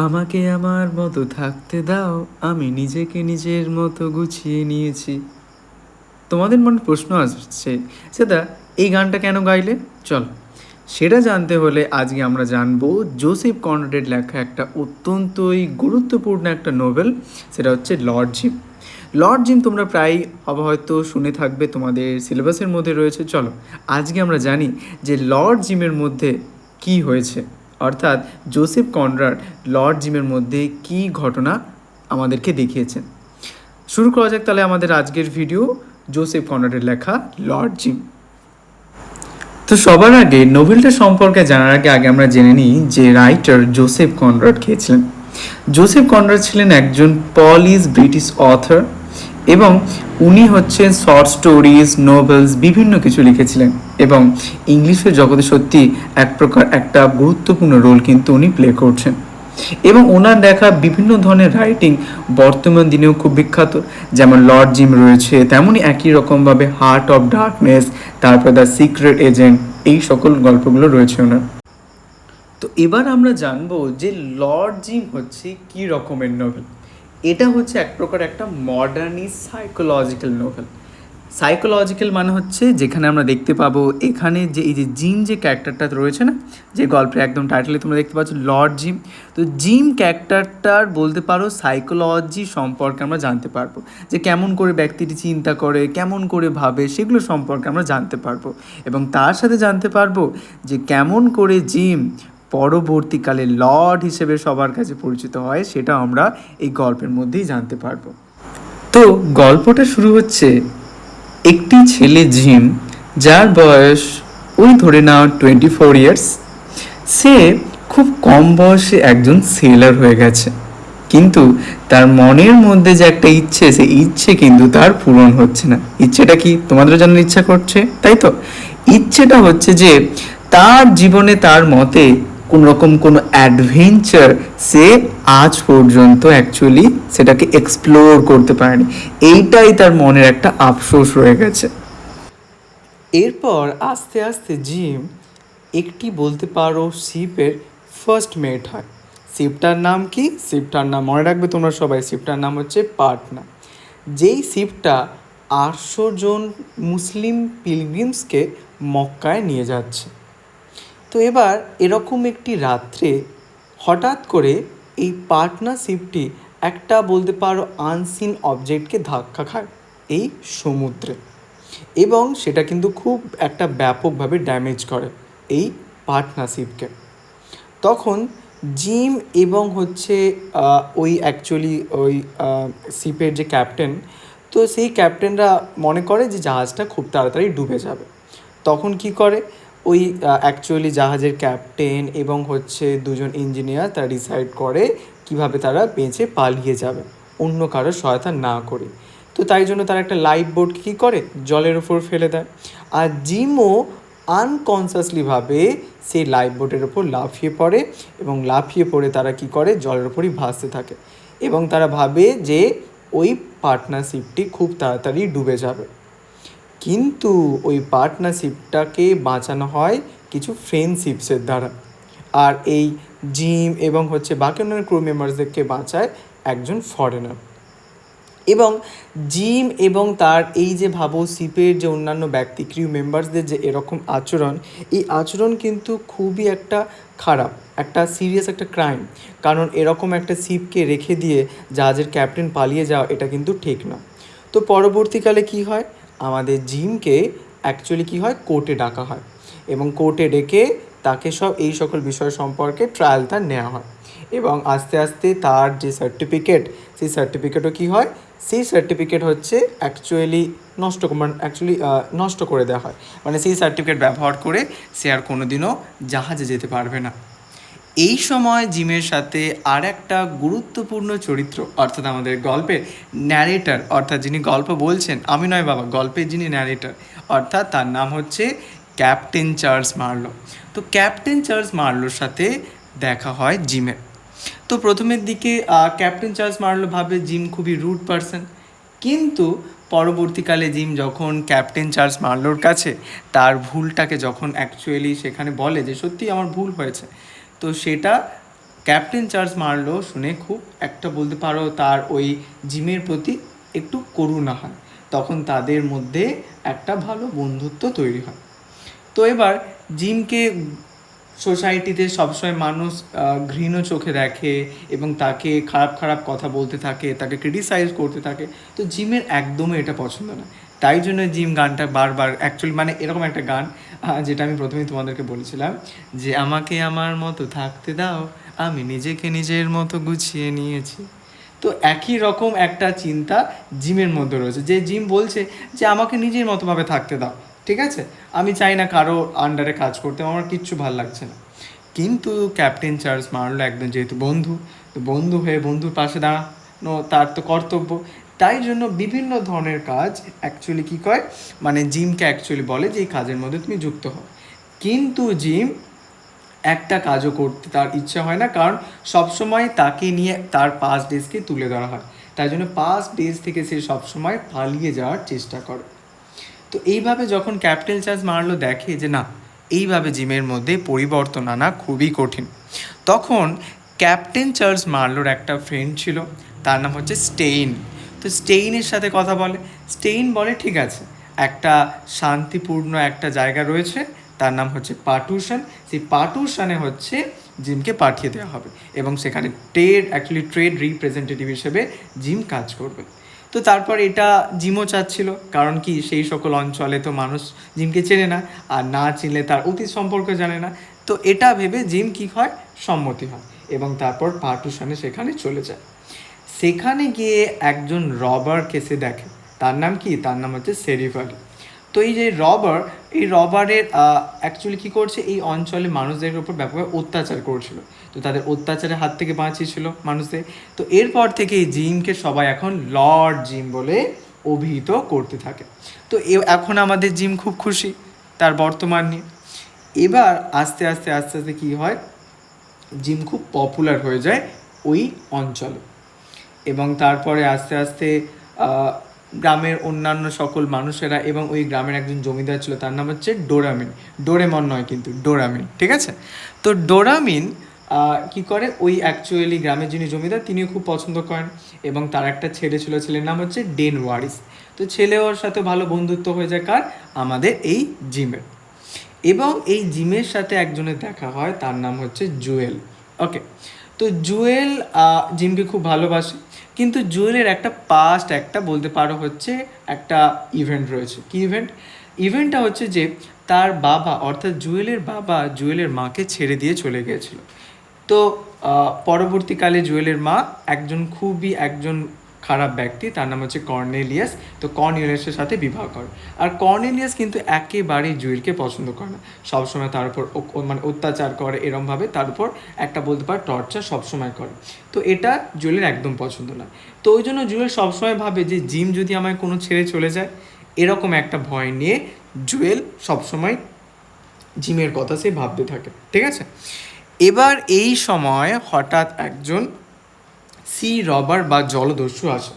আমাকে আমার মতো থাকতে দাও, আমি নিজেকে নিজের মতো গুছিয়ে নিয়েছি। তোমাদের মনে প্রশ্ন আসছে, সেটা এই গানটা কেন গাইলে? চল, সেটা জানতে হলে আজকে আমরা জানবো জোসেফ কনরাডের লেখা একটা অত্যন্তই গুরুত্বপূর্ণ একটা নোভেল, সেটা হচ্ছে লর্ড জিম। লর্ড জিম তোমরা প্রায় হয়তো শুনে থাকবে, তোমাদের সিলেবাসের মধ্যে রয়েছে। চলো, আজকে আমরা জানি যে লর্ড জিমের মধ্যে কি হয়েছে, অর্থাৎ জোসেফ কনরাড লর্ড জিমের মধ্যে কি ঘটনা আমাদেরকে দেখিয়েছেন। শুরু করা যাক তাহলে আমাদের আজকের ভিডিও, জোসেফ কনরাডের লেখা লর্ড জিম। তো সবার আগে নোভেলটা সম্পর্কে জানার আগে আমরা জেনে নিই যে রাইটার জোসেফ কনরাড কে ছিলেন। জোসেফ কনরাড ছিলেন একজন পলিশ ব্রিটিশ অথর এবং উনি হচ্ছেন শর্ট স্টোরিজ, নোভেলস বিভিন্ন কিছু লিখেছিলেন এবং ইংলিশের জগতে সত্যি এক প্রকার একটা গুরুত্বপূর্ণ রোল কিন্তু উনি প্লে করছেন। এবং ওনার দেখা বিভিন্ন ধরনের রাইটিং বর্তমান দিনেও খুব বিখ্যাত, যেমন লর্ড জিম রয়েছে, তেমনই একই রকমভাবে হার্ট অফ ডার্কনেস, তারপর দ্য সিক্রেট এজেন্ট, এই সকল গল্পগুলো রয়েছে ওনার। তো এবার আমরা জানবো যে লর্ড জিম হচ্ছে কি রকমের নোভেল। এটা হচ্ছে এক প্রকার একটা মডার্নিস্ট সাইকোলজিক্যাল নোভেল। সাইকোলজিক্যাল মানে হচ্ছে যেখানে আমরা দেখতে পাবো এখানে যে এই যে জিম যে ক্যারেক্টারটা রয়েছে না, যে গল্পের একদম টাইটেলে তোমরা দেখতে পাচ্ছ লর্ড জিম, তো জিম ক্যারেক্টারটার বলতে পারো সাইকোলজি সম্পর্কে আমরা জানতে পারবো, যে কেমন করে ব্যক্তিটি চিন্তা করে, কেমন করে ভাবে, সেগুলো সম্পর্কে আমরা জানতে পারবো। এবং তার সাথে জানতে পারবো যে কেমন করে জিম পরবর্তীকালে লর্ড হিসেবে সবার কাছে পরিচিত হয়, সেটা আমরা এই গল্পের মধ্যেই জানতে পারবো। তো গল্পটা শুরু হচ্ছে একটি ছেলে জিম, যার বয়স ওই ধরে নাও 24 ইয়ার্স। সে খুব কম বয়সে একজন সেলার হয়ে গেছে, কিন্তু তার মনের মধ্যে যে একটা ইচ্ছে, সেই ইচ্ছে কিন্তু তার পূরণ হচ্ছে না। ইচ্ছেটা কি তোমাদের জানার ইচ্ছা করছে, তাই তো? ইচ্ছেটা হচ্ছে যে তার জীবনে তার মতে কোন রকম কোনো অ্যাডভেঞ্চার সে আজ পর্যন্ত অ্যাকচুয়ালি সেটাকে এক্সপ্লোর করতে পারেনি। এইটাই তার মনের একটা আফসোস রয়ে গেছে। এরপর আস্তে আস্তে জিম একটি বলতে পারো শিপের ফার্স্ট মেট হয়। শিপটার নাম কি? শিপটার নাম মনে রাখবে তোমরা সবাই, শিপটার নাম হচ্ছে পাটনা। যেই শিপটা 800 জন মুসলিম পিলগ্রিমসকে মক্কায় নিয়ে যাচ্ছে। তো এবার এরকম একটি রাত্রে হঠাৎ করে এই পার্টনারশিপটি একটা বলতে পারো আনসিন অবজেক্টকে ধাক্কা খায় এই সমুদ্রে, এবং সেটা কিন্তু খুব একটা ব্যাপকভাবে ড্যামেজ করে এই পার্টনারশিপকে। তখন জিম এবং হচ্ছে ওই অ্যাকচুয়ালি ওই শিপের যে ক্যাপ্টেন, তো সেই ক্যাপ্টেনরা মনে করে যে জাহাজটা খুব তাড়াতাড়ি ডুবে যাবে। তখন কি করে ওই অ্যাকচুয়ালি জাহাজের ক্যাপ্টেন এবং হচ্ছে দুজন ইঞ্জিনিয়ার তারা ডিসাইড করে কিভাবে তারা বেঁচে পালিয়ে যাবে অন্য কারোর সহায়তা না করে। তো তাই জন্য তারা একটা লাইফ বোটকে কী করে জলের ওপর ফেলে দেয়, আর জিমও আনকনসিয়াসলিভাবে সেই লাইফ বোটের ওপর লাফিয়ে পড়ে, এবং লাফিয়ে পড়ে তারা কি করে জলের ওপরই ভাসতে থাকে, এবং তারা ভাবে যে ওই পার্টনারশিপটি খুব তাড়াতাড়ি ডুবে যাবে। কিন্তু ওই পার্টনারশিপটাকে বাঁচানো হয় কিছু ফ্রেন্ডশিপসের দ্বারা, আর এই জিম এবং হচ্ছে বাকি অন্যান্য ক্রু মেম্বার্সদেরকে বাঁচায় একজন ফরেনার। এবং জিম এবং তার এই যে ভাবো শিপের যে অন্যান্য ব্যক্তি ক্রিউ মেম্বার্সদের যে এরকম আচরণ, এই আচরণ কিন্তু খুবই একটা খারাপ, একটা সিরিয়াস একটা ক্রাইম। কারণ এরকম একটা শিপকে রেখে দিয়ে জাহাজের ক্যাপ্টেন পালিয়ে যাওয়া এটা কিন্তু ঠিক না। তো পরবর্তীকালে কি হয়, আমাদের জিমকে অ্যাকচুয়ালি কি হয় কোর্টে ডাকা হয়, এবং কোর্টে ডেকে তাকে সব এই সকল বিষয় সম্পর্কে ট্রায়াল তার নেওয়া হয়, এবং আস্তে আস্তে তার যে সার্টিফিকেট, সেই সার্টিফিকেটও কী হয়, সেই সার্টিফিকেট হচ্ছে অ্যাকচুয়ালি নষ্ট করে দেওয়া হয়। মানে সেই সার্টিফিকেট ব্যবহার করে সে আর কোনো দিনও জাহাজে যেতে পারবে না। এই সময় জিমের সাথে আর একটা গুরুত্বপূর্ণ চরিত্র, অর্থাৎ আমাদের গল্পের ন্যারেটার, অর্থাৎ যিনি গল্প বলছেন, আমি নয় বাবা, গল্পের যিনি ন্যারেটার, অর্থাৎ তার নাম হচ্ছে ক্যাপ্টেন চার্লস মার্লো। তো ক্যাপ্টেন চার্লস মার্লোর সাথে দেখা হয় জিমের। তো প্রথমের দিকে ক্যাপ্টেন চার্লস মার্লো ভাবে জিম খুবই রুড পারসন, কিন্তু পরবর্তীকালে জিম যখন ক্যাপ্টেন চার্লস মার্লোর কাছে তার ভুলটাকে যখন অ্যাকচুয়ালি সেখানে বলে যে সত্যি আমার ভুল হয়েছে, তো সেটা ক্যাপ্টেন চার্লস মার্লো শুনে খুব একটা বলতে পারো তার ওই জিমের প্রতি একটু করুণা হয়। তখন তাদের মধ্যে একটা ভালো বন্ধুত্ব তৈরি হয়। তো এবার জিমকে সোসাইটিতে সবসময় মানুষ ঘৃণ চোখে দেখে এবং তাকে খারাপ খারাপ কথা বলতে থাকে, তাকে ক্রিটিসাইজ করতে থাকে। তো জিমের একদমই এটা পছন্দ না। তাই জন্য জিম গানটা বারবার অ্যাকচুয়ালি মানে এরকম একটা গান যেটা আমি প্রথমেই তোমাদেরকে বলেছিলাম যে আমাকে আমার মতো থাকতে দাও, আমি নিজেকে নিজের মতো গুছিয়ে নিয়েছি। তো একই রকম একটা চিন্তা জিমের মধ্যে রয়েছে, যে জিম বলছে যে আমাকে নিজের মতোভাবে থাকতে দাও, ঠিক আছে, আমি চাই না কারো আন্ডারে কাজ করতে, আমার কিচ্ছু ভাল লাগছে না। কিন্তু ক্যাপ্টেন চার্লস মার্লো একদম যেহেতু বন্ধু, তো বন্ধু হয়ে বন্ধুর পাশে দাঁড়ানো তার তো কর্তব্য। তাই জন্য বিভিন্ন ধরনের কাজ অ্যাকচুয়ালি কী করে, মানে জিমকে অ্যাকচুয়ালি বলে যে এই কাজের মধ্যে তুমি যুক্ত হও। কিন্তু জিম একটা কাজও করতে তার ইচ্ছা হয় না, কারণ সবসময় তাকে নিয়ে তার পাস্ট ডেজকে তুলে ধরা হয়। তাই জন্য পাস্ট ডেজ থেকে সে সবসময় পালিয়ে যাওয়ার চেষ্টা করে। তো এইভাবে যখন ক্যাপ্টেন চার্লস মার্লো দেখে যে না, এইভাবে জিমের মধ্যে পরিবর্তন আনা খুবই কঠিন, তখন ক্যাপ্টেন চার্লস মার্লোর একটা ফ্রেন্ড ছিল, তার নাম হচ্ছে স্টেইন। তো স্টেইনের সাথে কথা বলে। স্টেইন বলে ঠিক আছে, একটা শান্তিপূর্ণ একটা জায়গা রয়েছে, তার নাম হচ্ছে পাটুশান। সেই পাটুশানে হচ্ছে জিমকে পাঠিয়ে দেওয়া হবে এবং সেখানে ট্রেড রিপ্রেজেন্টেটিভ হিসেবে জিম কাজ করবে। তো তারপর এটা জিমও চাচ্ছিল, কারণ কি সেই সকল অঞ্চলে তো মানুষ জিমকে চেনে না, আর না চিনলে তার অতীত সম্পর্কে জানে না। তো এটা ভেবে জিম কী হয়, সম্মতি হয় এবং তারপর পার্টুশনে সেখানে চলে যায়। সেখানে গিয়ে একজন রবারকে সে দেখে, তার নাম কি, তার নাম হচ্ছে সেরিফ আলী। তো এই যে রবার, এই রবারের অ্যাকচুয়ালি কী করছে, এই অঞ্চলে মানুষদের উপর ব্যাপকভাবে অত্যাচার করছিল। তো তাদের অত্যাচারের হাত থেকে বাঁচিয়েছিল মানুষদের। তো এরপর থেকে এই জিমকে সবাই এখন লর্ড জিম বলে অভিহিত করতে থাকে। তো এখন আমাদের জিম খুব খুশি তার বর্তমান নিয়ে। এবার আস্তে আস্তে আস্তে আস্তে কী হয়, জিম খুব পপুলার হয়ে যায় ওই অঞ্চলে এবং তারপরে আস্তে আস্তে গ্রামের অন্যান্য সকল মানুষেরা এবং ওই গ্রামের একজন জমিদার ছিল, তার নাম হচ্ছে ডোরামিন, ডোরেমন নয় কিন্তু ডোরামিন, ঠিক আছে। তো ডোরামিন কী করে, ওই অ্যাকচুয়ালি গ্রামের যিনি জমিদার তিনিও খুব পছন্দ করেন এবং তার একটা ছেলে ছিল, ছেলের নাম হচ্ছে ডেন ওয়ারিস। তো ছেলে ওর সাথে ভালো বন্ধুত্ব হয়ে যায় কার, আমাদের এই জিমের। এবং এই জিমের সাথে একজনের দেখা হয়, তার নাম হচ্ছে জুয়েল। ওকে, তো জুয়েল জিমকে খুব ভালোবাসে, কিন্তু জুয়েলের একটা পাস্ট একটা বলতে পারো হচ্ছে একটা ইভেন্ট রয়েছে। কী ইভেন্ট? ইভেন্টটা হচ্ছে যে তার বাবা অর্থাৎ জুয়েলের বাবা জুয়েলের মাকে ছেড়ে দিয়ে চলে গিয়েছিল। তো পরবর্তীকালে জুয়েলের মা একজন খারাপ ব্যক্তি, তার নাম হচ্ছে কর্নেলিয়াস। তো কর্নেলিয়াসের সাথে বিবাহ করে, আর কর্নেলিয়াস কিন্তু একেবারেই জুয়েলকে পছন্দ করে না, সবসময় তার উপর মানে অত্যাচার করে, এরমভাবে তার উপর একটা বলতে পারে টর্চার সবসময় করে। তো এটা জুয়েলের একদম পছন্দ না। তো ওই জন্য জুয়েল সবসময় ভাবে যে জিম যদি আমায় কোনো ছেড়ে চলে যায়, এরকম একটা ভয় নিয়ে জুয়েল সবসময় জিমের কথা সে ভাবতে থাকে, ঠিক আছে। এবার এই সময় হঠাৎ একজন সি রবার বা জলদস্যু আসে।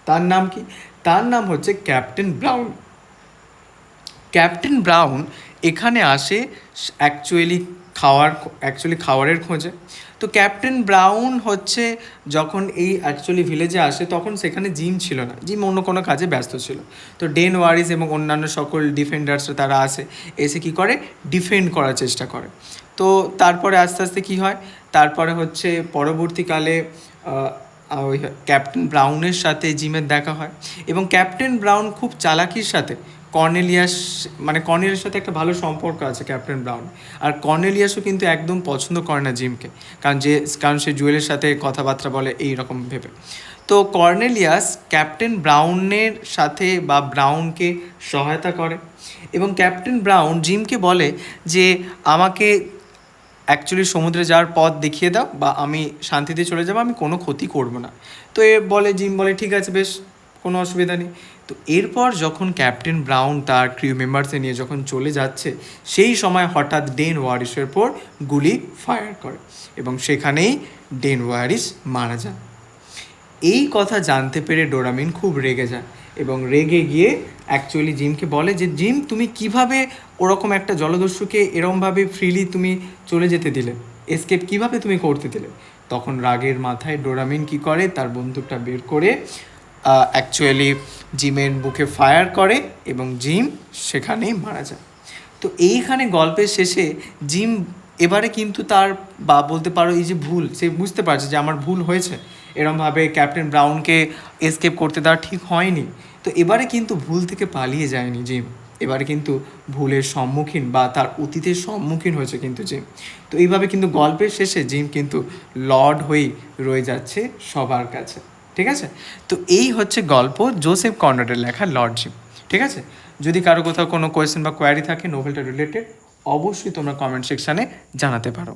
তার নাম কি? তার নাম হচ্ছে ক্যাপ্টেন ব্রাউন। ক্যাপ্টেন ব্রাউন এখানে আসে অ্যাকচুয়ালি খাবারের খোঁজে। তো ক্যাপ্টেন ব্রাউন হচ্ছে যখন এই অ্যাকচুয়ালি ভিলেজে আসে, তখন সেখানে জিম ছিল না, জিম অন্য কোনো কাজে ব্যস্ত ছিল। তো ডেন ওয়ারিস এবং অন্যান্য সকল ডিফেন্ডার্সরা তারা আসে, এসে কী করে, ডিফেন্ড করার চেষ্টা করে। তো তারপরে আস্তে আস্তে কী হয়, তারপরে হচ্ছে পরবর্তীকালে ওই ক্যাপ্টেন ব্রাউনের সাথে জিমের দেখা হয় এবং ক্যাপ্টেন ব্রাউন খুব চালাকির সাথে কর্নেলিয়াসের সাথে একটা ভালো সম্পর্ক আছে ক্যাপ্টেন ব্রাউন। আর কর্নেলিয়াসও কিন্তু একদম পছন্দ করে না জিমকে, কারণ সে জুয়েলের সাথে কথাবার্তা বলে এই রকম ভেবে। তো কর্নেলিয়াস ক্যাপ্টেন ব্রাউনের সাথে বা ব্রাউনকে সহায়তা করে এবং ক্যাপ্টেন ব্রাউন জিমকে বলে যে আমাকে অ্যাকচুয়ালি সমুদ্রে যাওয়ার পথ দেখিয়ে দাও বা আমি শান্তিতে চলে যাবো, আমি কোনো ক্ষতি করব না। তো জিম বলে ঠিক আছে, বেশ, কোনো অসুবিধা নেই। তো এরপর যখন ক্যাপ্টেন ব্রাউন তার ক্রিউ মেম্বার্সে নিয়ে যখন চলে যাচ্ছে, সেই সময় হঠাৎ ডেন ওয়ারিসের পর গুলি ফায়ার করে এবং সেখানেই ডেন ওয়ারিস মারা যান। এই কথা জানতে পেরে ডোরামিন খুব রেগে যায় এবং রেগে গিয়ে অ্যাকচুয়ালি জিমকে বলে যে জিম, তুমি কিভাবে ওরকম একটা জলদস্যুকে এরমভাবে ফ্রিলি তুমি চলে যেতে দিলে, এসকেপ কিভাবে তুমি করতে দিলে? তখন রাগের মাথায় ডোরামিন কি করে, তার বন্দুকটা বের করে অ্যাকচুয়ালি জিমের বুকে ফায়ার করে এবং জিম সেখানেই মারা যায়। তো এইখানে গল্পের শেষে জিম এবারে কিন্তু তার বা বলতে পারো এই যে ভুল, সে বুঝতে পারছে যে আমার ভুল হয়েছে, এরমভাবে ক্যাপ্টেন ব্রাউনকে এসকেপ করতে দেওয়া ঠিক হয়নি। তো এবারে কিন্তু ভুল থেকে পালিয়ে যায়নি জিম, এবারে কিন্তু ভুলের সম্মুখীন বা তার অতীতের সম্মুখীন হয়েছে কিন্তু জিম। তো এইভাবে কিন্তু গল্পের শেষে জিম কিন্তু লর্ড হয়েই রয়ে যাচ্ছে সবার কাছে। ঠিক আছে, তো এই হচ্ছে গল্প জোসেফ কনরাডের লেখা লর্ড জিম। ঠিক আছে, যদি কারো কোথাও কোনো কোয়েশ্চেন বা কোয়ারি থাকে নোভেলটা রিলেটেড, অবশ্যই তোমরা কমেন্ট সেকশানে জানাতে পারো।